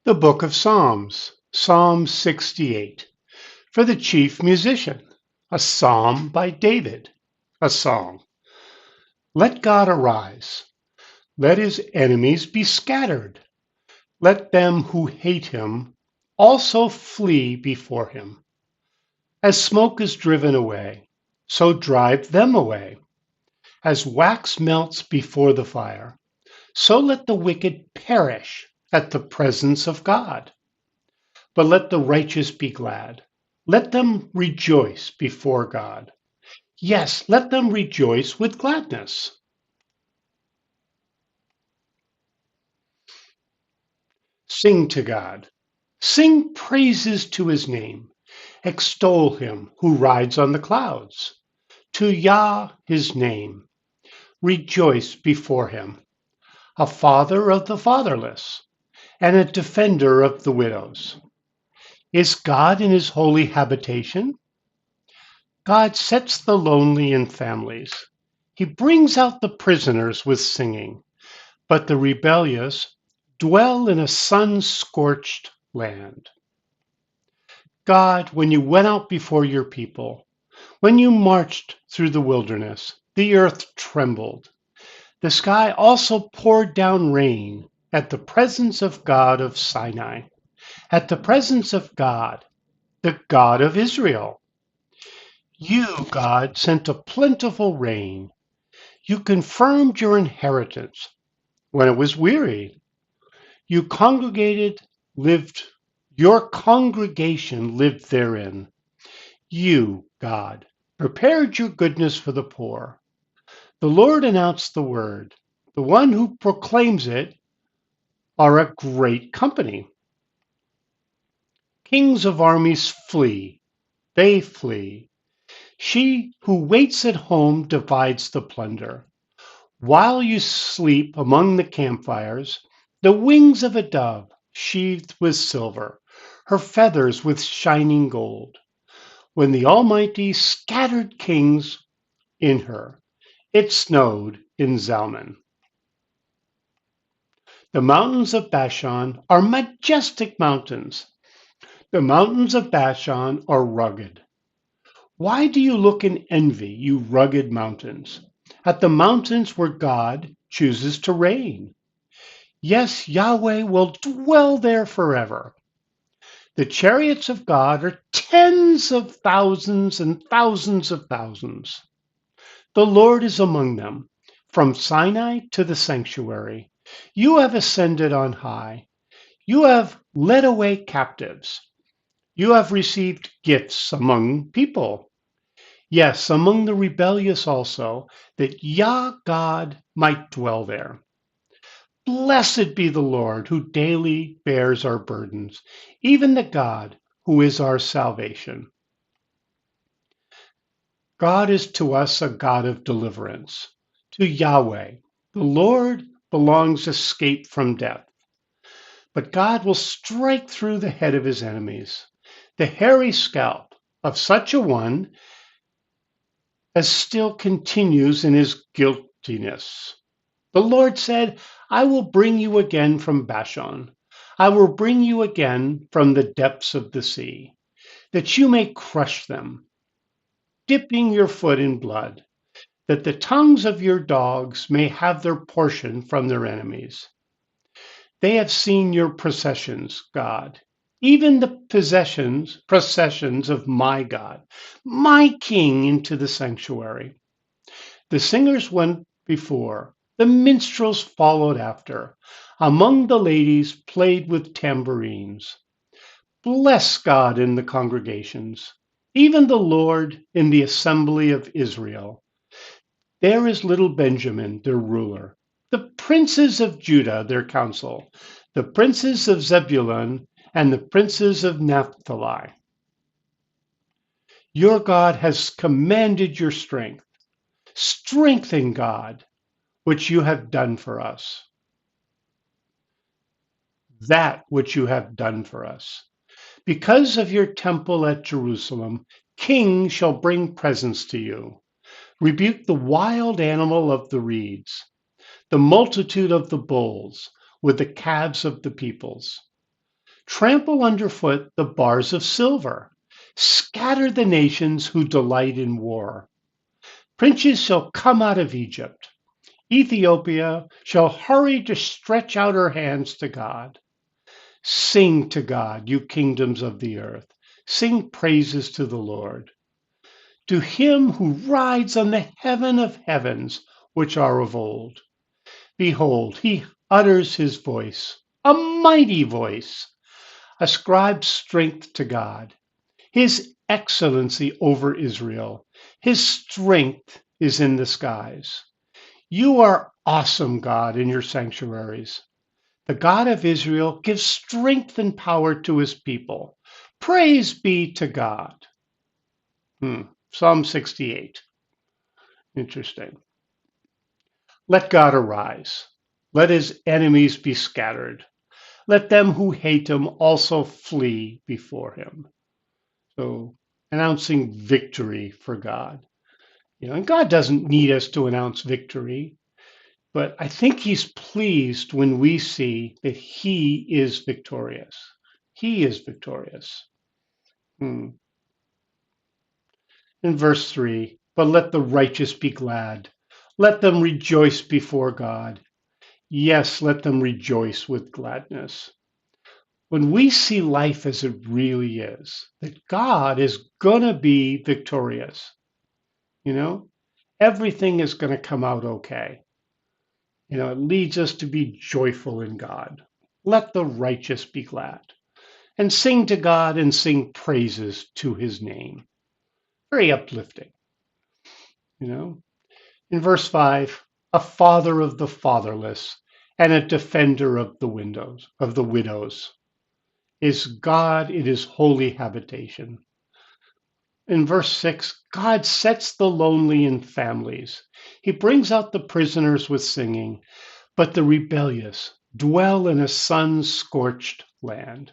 The Book of Psalms, Psalm 68. For the chief musician, a psalm by David, a song. Let God arise. Let his enemies be scattered. Let them who hate him also flee before him. As smoke is driven away, so drive them away. As wax melts before the fire, so let the wicked perish at the presence of God. But let the righteous be glad. Let them rejoice before God. Yes, let them rejoice with gladness. Sing to God. Sing praises to his name. Extol him who rides on the clouds. To Yah his name. Rejoice before him. A father of the fatherless and a defender of the widows. Is God in his holy habitation? God sets the lonely in families. He brings out the prisoners with singing, but the rebellious dwell in a sun-scorched land. God, when you went out before your people, when you marched through the wilderness, the earth trembled. The sky also poured down rain at the presence of God of Sinai, at the presence of God, the God of Israel. You, God, sent a plentiful rain. You confirmed your inheritance when it was weary. You congregated, lived, your congregation lived therein. You, God, prepared your goodness for the poor. The Lord announced the word. The one who proclaims it are a great company. Kings of armies flee. They flee. She who waits at home divides the plunder. While you sleep among the campfires, the wings of a dove sheathed with silver, her feathers with shining gold. When the Almighty scattered kings in her, it snowed in Zalman. The mountains of Bashan are majestic mountains. The mountains of Bashan are rugged. Why do you look in envy, you rugged mountains, at the mountains where God chooses to reign? Yes, Yahweh will dwell there forever. The chariots of God are tens of thousands and thousands of thousands. The Lord is among them, from Sinai to the sanctuary. You have ascended on high. You have led away captives. You have received gifts among people. Yes, among the rebellious also, that Yah God might dwell there. Blessed be the Lord who daily bears our burdens, even the God who is our salvation. God is to us a God of deliverance. To Yahweh, the Lord, belongs escape from death. But God will strike through the head of his enemies, the hairy scalp of such a one as still continues in his guiltiness. The Lord said, I will bring you again from Bashan. I will bring you again from the depths of the sea, that you may crush them, dipping your foot in blood, that the tongues of your dogs may have their portion from their enemies. They have seen your processions, God, even the processions of my God, my King into the sanctuary. The singers went before, the minstrels followed after. Among the ladies played with tambourines. Bless God in the congregations, even the Lord in the assembly of Israel. There is little Benjamin, their ruler, the princes of Judah, their council, the princes of Zebulun and the princes of Naphtali. Your God has commanded your strength. Strengthen God, which you have done for us. That which you have done for us. Because of your temple at Jerusalem, kings shall bring presents to you. Rebuke the wild animal of the reeds, the multitude of the bulls, with the calves of the peoples. Trample underfoot the bars of silver. Scatter the nations who delight in war. Princes shall come out of Egypt. Ethiopia shall hurry to stretch out her hands to God. Sing to God, you kingdoms of the earth. Sing praises to the Lord. To him who rides on the heaven of heavens, which are of old. Behold, he utters his voice, a mighty voice. Ascribe strength to God. His excellency over Israel. His strength is in the skies. You are awesome, God, in your sanctuaries. The God of Israel gives strength and power to his people. Praise be to God. Psalm 68. Interesting. Let God arise. Let his enemies be scattered. Let them who hate him also flee before him. So announcing victory for God. And God doesn't need us to announce victory, but I think he's pleased when we see that he is victorious. He is victorious. In verse 3, but let the righteous be glad. Let them rejoice before God. Yes, let them rejoice with gladness. When we see life as it really is, that God is going to be victorious, everything is going to come out okay. It leads us to be joyful in God. Let the righteous be glad and sing to God and sing praises to his name. Very uplifting, In verse 5, a father of the fatherless and a defender of the widows is God in his holy habitation. In verse 6, God sets the lonely in families. He brings out the prisoners with singing, but the rebellious dwell in a sun-scorched land.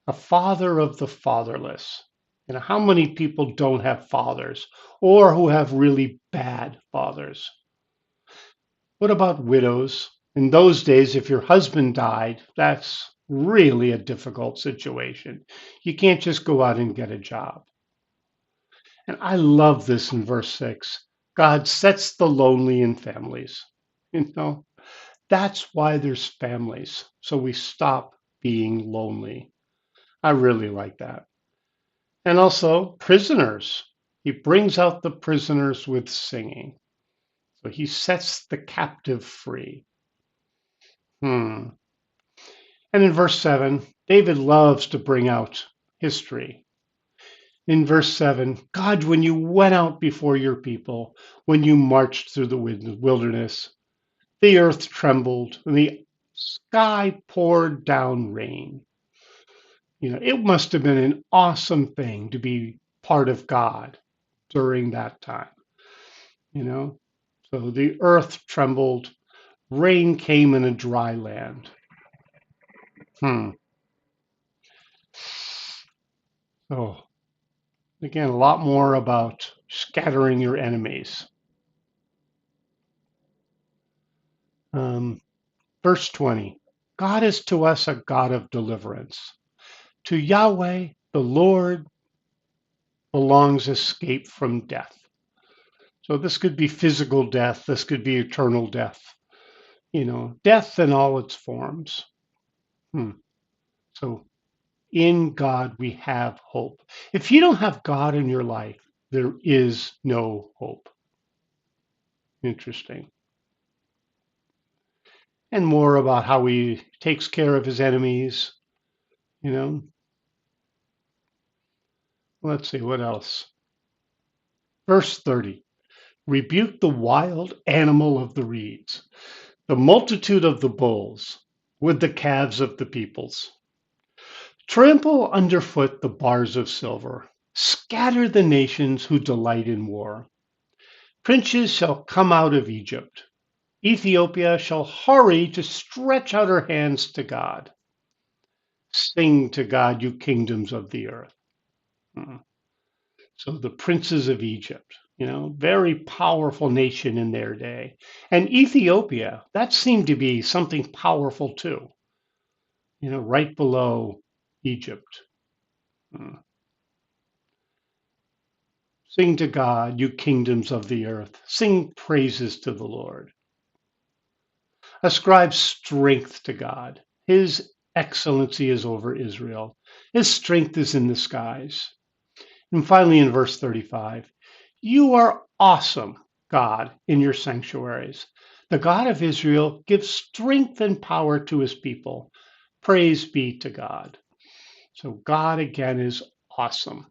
A father of the fatherless. How many people don't have fathers or who have really bad fathers? What about widows? In those days, if your husband died, that's really a difficult situation. You can't just go out and get a job. And I love this in verse 6. God sets the lonely in families. That's why there's families. So we stop being lonely. I really like that. And also prisoners. He brings out the prisoners with singing. So he sets the captive free. And in verse 7, David loves to bring out history. In verse 7, God, when you went out before your people, when you marched through the wilderness, the earth trembled and the sky poured down rain. It must have been an awesome thing to be part of God during that time. So the earth trembled, rain came in a dry land. Oh, again, a lot more about scattering your enemies. Verse 20, God is to us a God of deliverance. To Yahweh, the Lord, belongs escape from death. So this could be physical death. This could be eternal death. Death in all its forms. So in God, we have hope. If you don't have God in your life, there is no hope. Interesting. And more about how he takes care of his enemies. Let's see, what else? Verse 30, rebuke the wild animal of the reeds, the multitude of the bulls, with the calves of the peoples. Trample underfoot the bars of silver. Scatter the nations who delight in war. Princes shall come out of Egypt. Ethiopia shall hurry to stretch out her hands to God. Sing to God, you kingdoms of the earth. So the princes of Egypt, very powerful nation in their day. And Ethiopia, that seemed to be something powerful too. right below Egypt. Hmm. Sing to God, you kingdoms of the earth. Sing praises to the Lord. Ascribe strength to God. His excellency is over Israel. His strength is in the skies. And finally, in verse 35, you are awesome, God, in your sanctuaries. The God of Israel gives strength and power to his people. Praise be to God. So God again is awesome.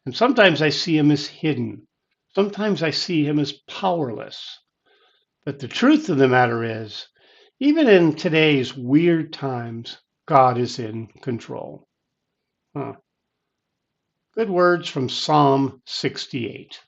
And sometimes I see him as hidden. Sometimes I see him as powerless. But the truth of the matter is, even in today's weird times, God is in control. Huh. Good words from Psalm 68.